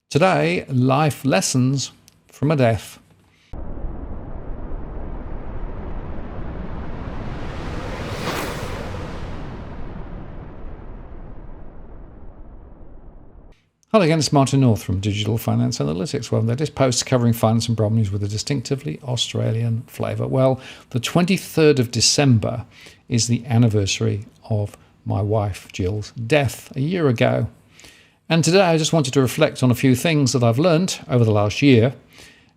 Today, life lessons from a death. Hello again, it's Martin North from Digital Finance Analytics. Well, this post covering finance and problems with a distinctively Australian flavour. Well, the 23rd of December is the anniversary of my wife Gill's death a year ago. And today I just wanted to reflect on a few things that I've learnt over the last year,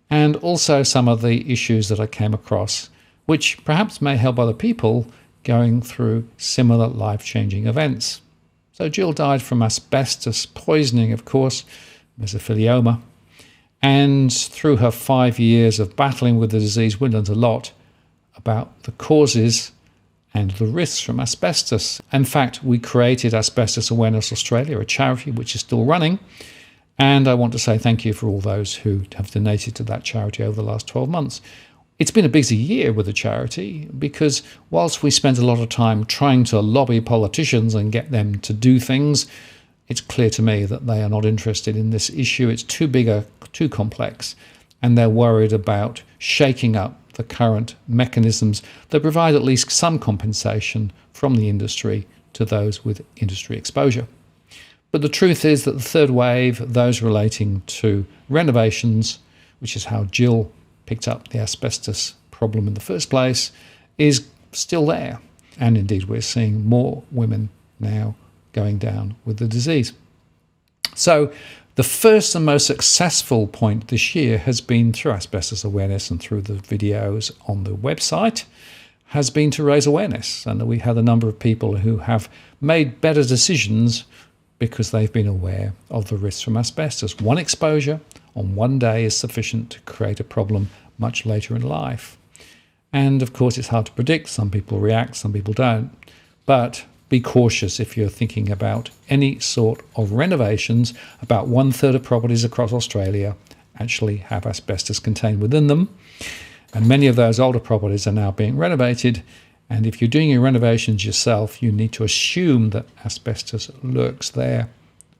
and also some of the issues that I came across, which perhaps may help other people going through similar life-changing events. So Gill died from asbestos poisoning, of course, mesothelioma, and through her 5 years of battling with the disease, we learned a lot about the causes and the risks from asbestos. In fact, we created Asbestos Awareness Australia, a charity which is still running, and I want to say thank you for all those who have donated to that charity over the last 12 months. It's been a busy year with the charity because whilst we spent a lot of time trying to lobby politicians and get them to do things, it's clear to me that they are not interested in this issue. It's too big, too complex, and they're worried about shaking up the current mechanisms that provide at least some compensation from the industry to those with industry exposure. But the truth is that the third wave, those relating to renovations, which is how Gill picked up the asbestos problem in the first place, is still there. And indeed, we're seeing more women now going down with the disease. So the first and most successful point this year has been through asbestos awareness and through the videos on the website, has been to raise awareness. And we had a number of people who have made better decisions because they've been aware of the risks from asbestos. One exposure on one day is sufficient to create a problem much later in life. And of course, it's hard to predict. Some people react, some people don't. But be cautious if you're thinking about any sort of renovations. About 1/3 of properties across Australia actually have asbestos contained within them. And many of those older properties are now being renovated. And if you're doing your renovations yourself, you need to assume that asbestos lurks there.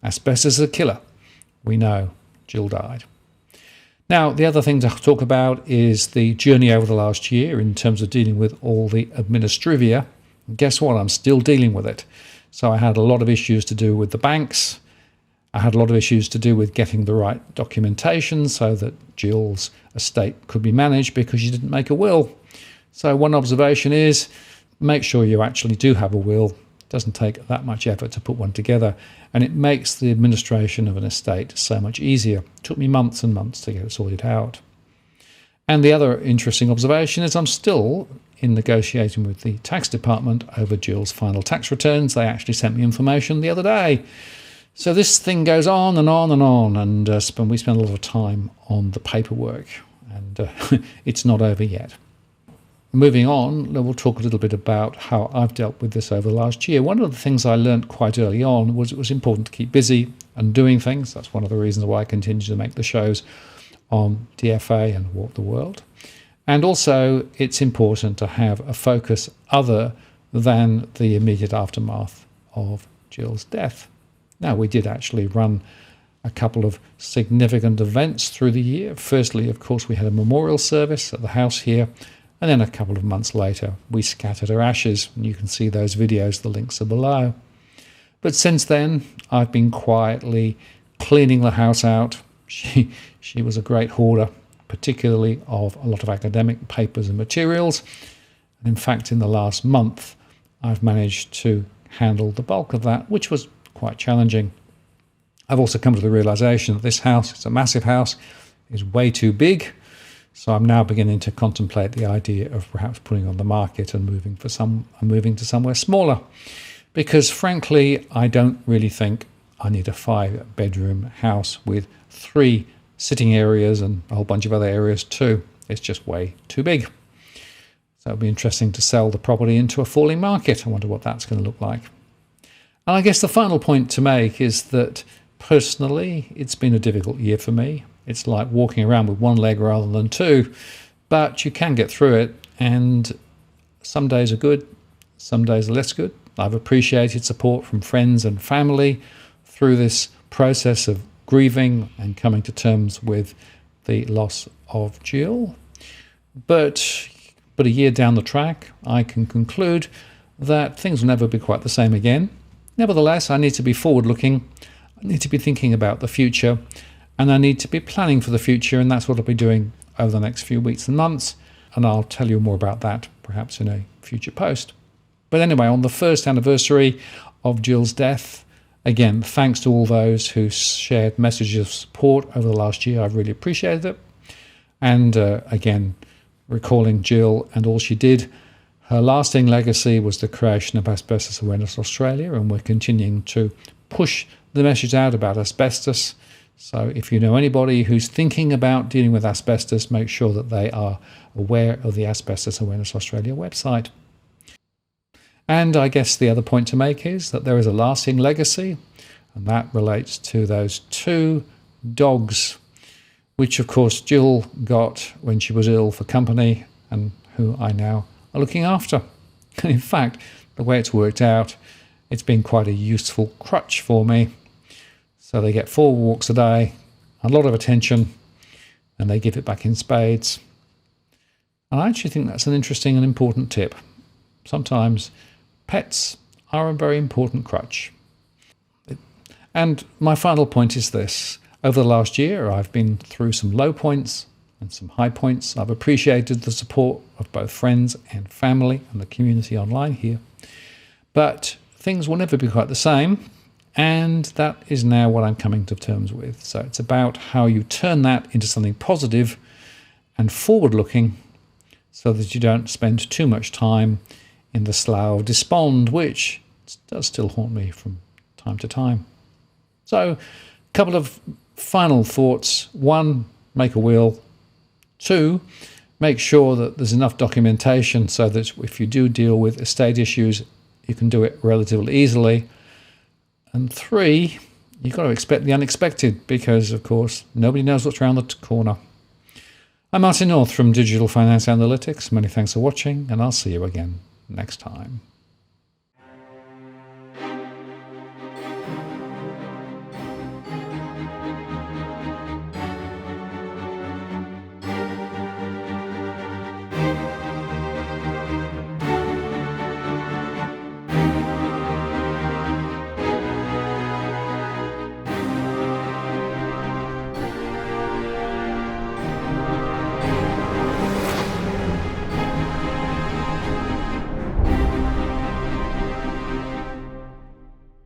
Asbestos is a killer. We know Gill died. Now, the other thing to talk about is the journey over the last year in terms of dealing with all the administrivia. And guess what? I'm still dealing with it. So I had a lot of issues to do with the banks. I had a lot of issues to do with getting the right documentation so that Gill's estate could be managed because she didn't make a will. So one observation is make sure you actually do have a will. It doesn't take that much effort to put one together, and it makes the administration of an estate so much easier. It took me months and months to get it sorted out. And the other interesting observation is I'm still in negotiating with the tax department over Gill's final tax returns. They actually sent me information the other day. So this thing goes on and on and on, and we spend a lot of time on the paperwork, and it's not over yet. Moving on, we'll talk a little bit about how I've dealt with this over the last year. One of the things I learned quite early on was it was important to keep busy and doing things. That's one of the reasons why I continue to make the shows on DFA and Walk the World. And also, it's important to have a focus other than the immediate aftermath of Gill's death. Now, we did actually run a couple of significant events through the year. Firstly, of course, we had a memorial service at the house here, and then a couple of months later, we scattered her ashes. And you can see those videos, the links are below. But since then, I've been quietly cleaning the house out. She was a great hoarder, particularly of a lot of academic papers and materials. And in fact, in the last month, I've managed to handle the bulk of that, which was quite challenging. I've also come to the realization that this house, it's a massive house, is way too big. So I'm now beginning to contemplate the idea of perhaps putting on the market and moving to somewhere smaller. Because frankly, I don't really think I need a 5-bedroom house with 3 sitting areas and a whole bunch of other areas too. It's just way too big. So it'll be interesting to sell the property into a falling market. I wonder what that's going to look like. And I guess the final point to make is that personally, it's been a difficult year for me. It's like walking around with one leg rather than 2, but you can get through it. And some days are good, some days are less good. I've appreciated support from friends and family through this process of grieving and coming to terms with the loss of Gill. But a year down the track, I can conclude that things will never be quite the same again. Nevertheless, I need to be forward-looking. I need to be thinking about the future, and I need to be planning for the future, and that's what I'll be doing over the next few weeks and months, and I'll tell you more about that perhaps in a future post. But anyway, on the first anniversary of Gill's death, again, thanks to all those who shared messages of support over the last year. I've really appreciated it. And again, recalling Gill and all she did, her lasting legacy was the creation of Asbestos Awareness Australia, and we're continuing to push the message out about asbestos. So if you know anybody who's thinking about dealing with asbestos, make sure that they are aware of the Asbestos Awareness Australia website. And I guess the other point to make is that there is a lasting legacy, and that relates to those 2 dogs, which of course Gill got when she was ill for company, and who I now are looking after. And in fact, the way it's worked out, it's been quite a useful crutch for me. So they get 4 walks a day, a lot of attention, and they give it back in spades. And I actually think that's an interesting and important tip. Sometimes pets are a very important crutch. And my final point is this. Over the last year, I've been through some low points and some high points. I've appreciated the support of both friends and family and the community online here. But things will never be quite the same. And that is now what I'm coming to terms with. So it's about how you turn that into something positive and forward-looking so that you don't spend too much time in the slough of despond, which does still haunt me from time to time. So a couple of final thoughts. 1, make a will. 2, make sure that there's enough documentation so that if you do deal with estate issues, you can do it relatively easily. And 3, you've got to expect the unexpected because, of course, nobody knows what's around the corner. I'm Martin North from Digital Finance Analytics. Many thanks for watching, and I'll see you again next time.